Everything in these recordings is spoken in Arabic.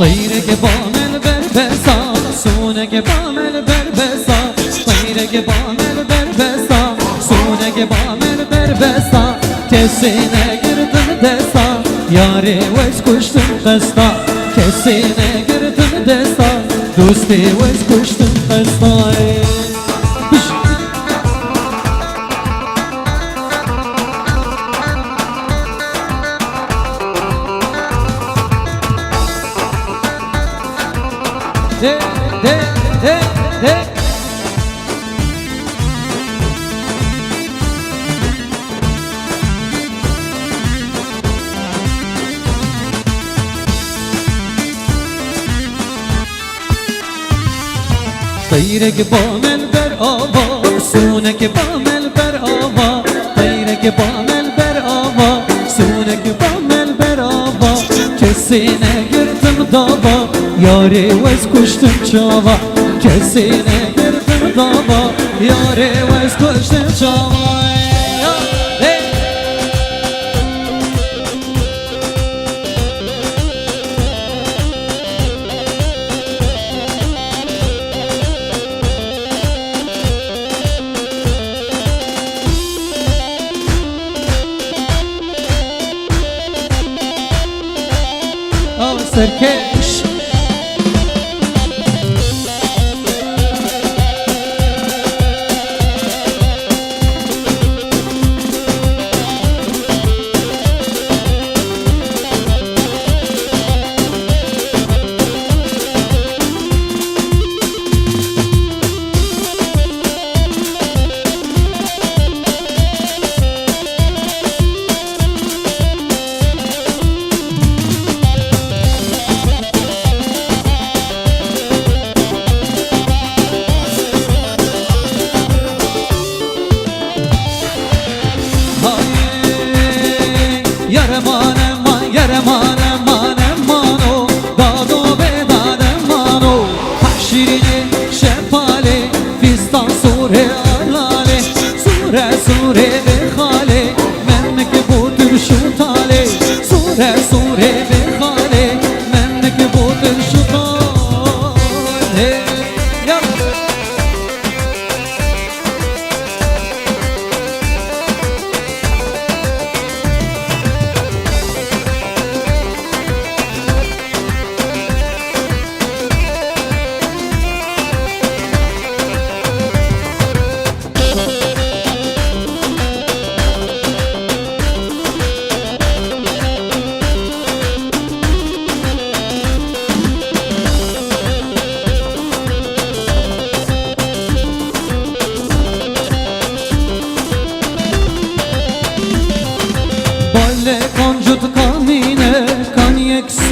طيرك بامل بربسا سونك بامل بربسا طيرك بامل بربسا سونك بامل بربسا كسينه گردن دستا یاری وز کشتم قستا کسینه گردن دستا دوستی وز کشتم قستا de de de de طيرك بامل بر آوا سونك بامل بر آوا طيرك بامل بر آوا سونك بامل بر آوا کسینه گردم داوا یاری وز کشتم چاوا کسینه گردم داوا یاری وز کشتم چاوا سرکش سوره بخاله منك بودر شو طاله سوره بخاله منك بودر شو طاله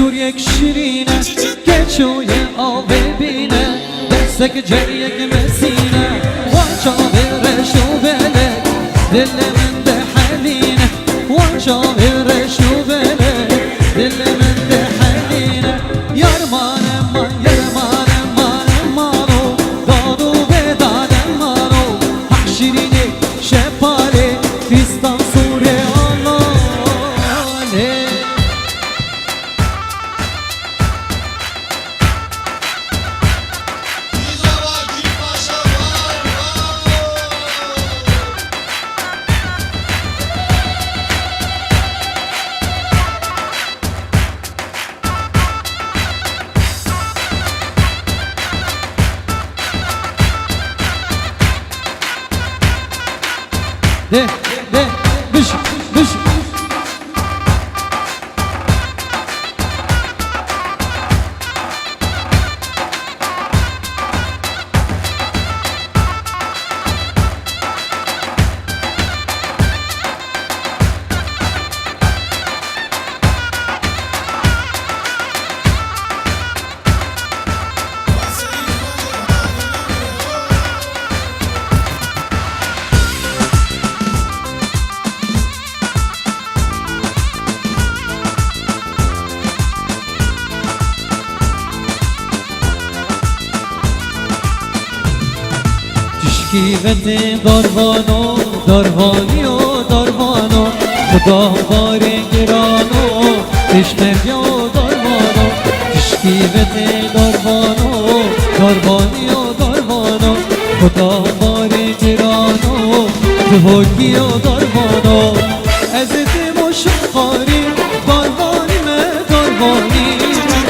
سور یک شیرینه گچوی آب بینه دستک جریک مسینه وانچا برش و بله دل من ده حلینه وانچا برش و بله دل من ده حلینه یارمانم من یارمانم مانم مانو دادو به دادم مانو حق شیرینه شپاله فیستان سوره de bış bış کیوت داروانو داروانی و داروانو خدا بار گرانو تشنه بیا داروانو تشکی تهوکی و داروانو ازت مشقاری داروانی ما داروانی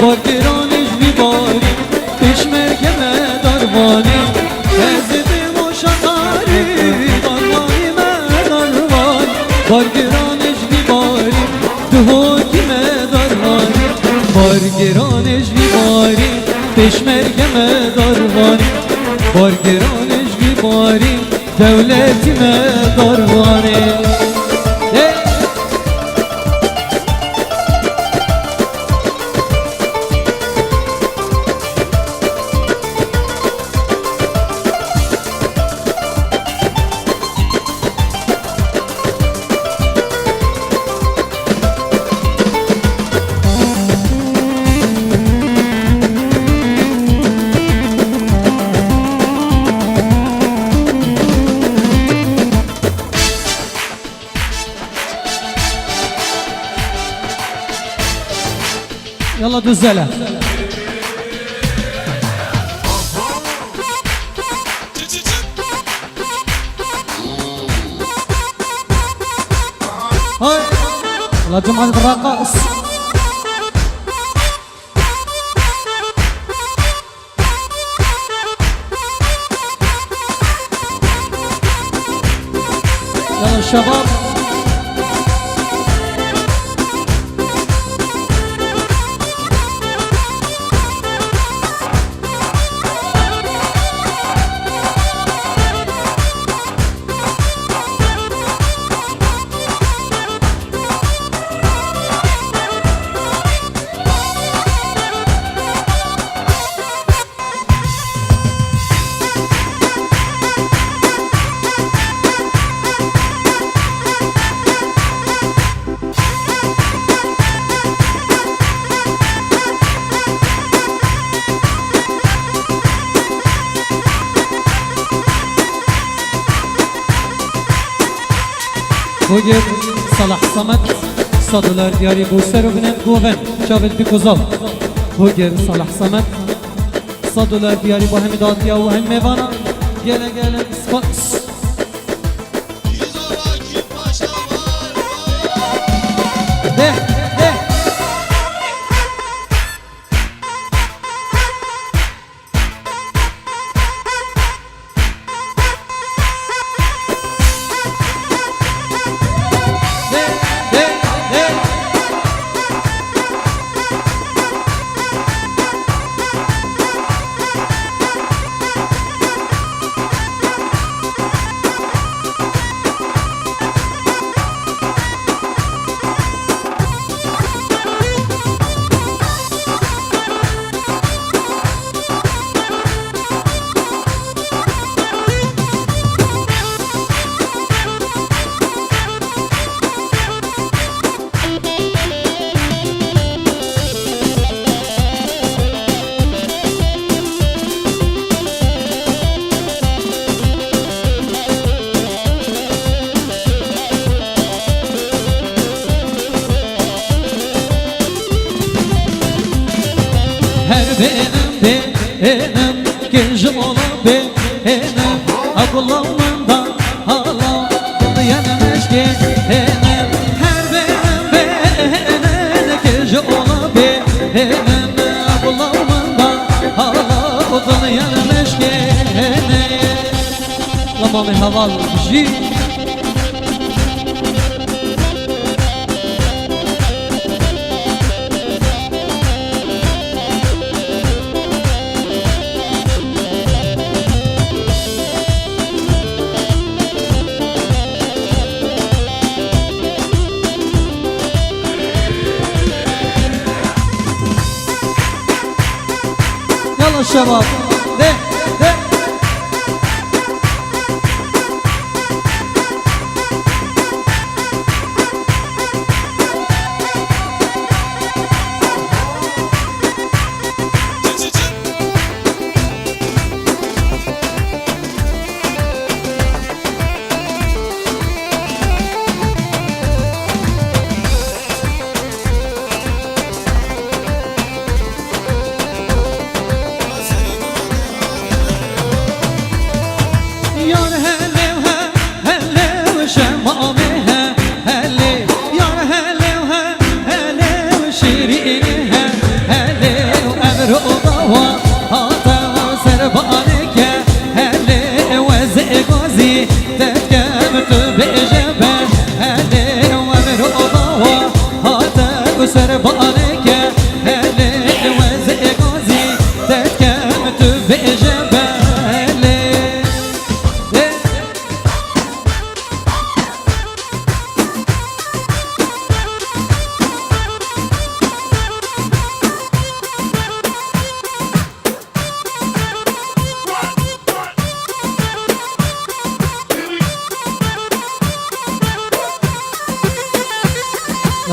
بارگرانش بیباری پشمرگ ما داروانی ازت مشقاری داروانی ما داروانی بارگرانش بیباری تهوکی ما داروانی بارگرانش بیباری پشمرگ ما داروانی بارگرانش بیباری دولتی ما داروانی يلا دوزلة هاي يلا جماعة الرقاص يلا الشباب بوجب صلاح صمد صدلر دياري بوسر وبنت قوغن شابت بكوزال بوجب صلاح صمد صدلر دياري بوهم داتيا وهم ميوانا جل جل اسفاس ده ده benim Gençim ola benim Akulağımın da hala Diyememiş ki benim Her benim Gençim ola benim Akulağımın da hala Diyememiş ki Lama me haval ji الشباب ده ده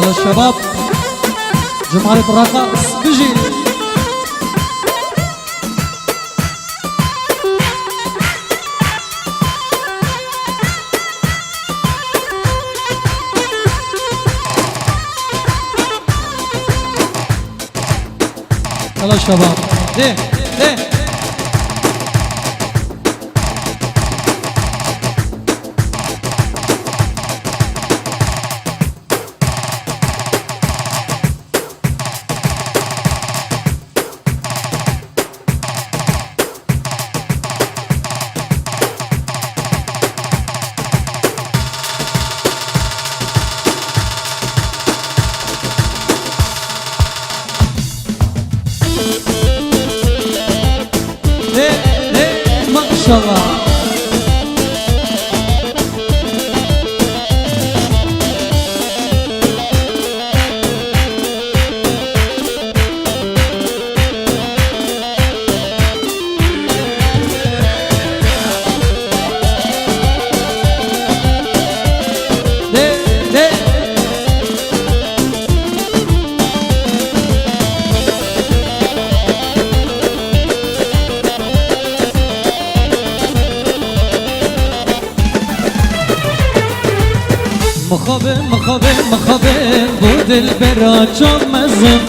يلا الشباب جمهورية الرقص بيجي يلا الشباب ليه ليه ما شاء الله مخابن بود البرا چون مزم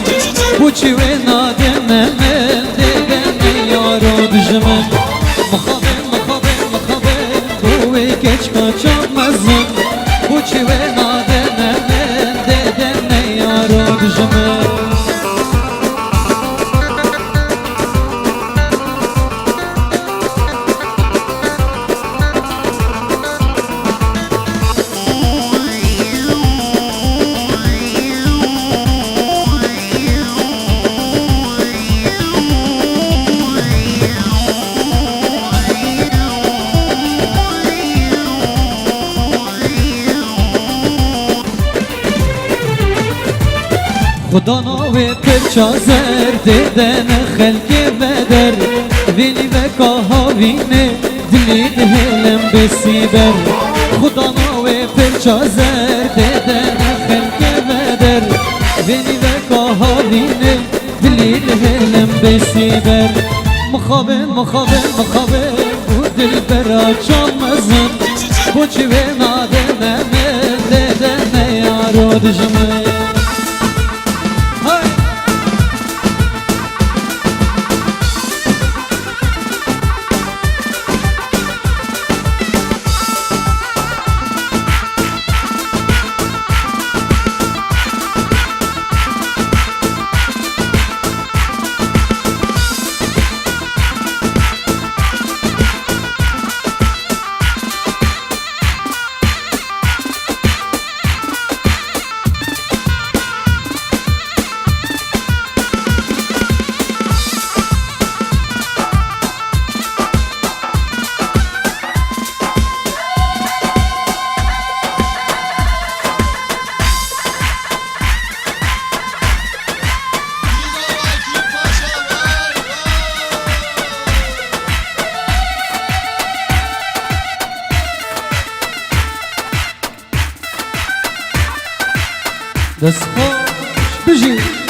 بوچی و نادم من دیدن یارو دجمن مخابن بوی کچکا چون مزم بوچی و نادم من دیدن یارو دجمن خدا نوی پرچا زر دیدن خلق بدر وینی وکا هاوینه دلی دهلم بسیبر خدا نوی پرچا زر دیدن خلق بدر وینی وکا هاوینه دلی دهلم بسیبر مخابن و دل برا چون مزن بوچی و نادنه من دیدن یارو دجمه دست خوش بجی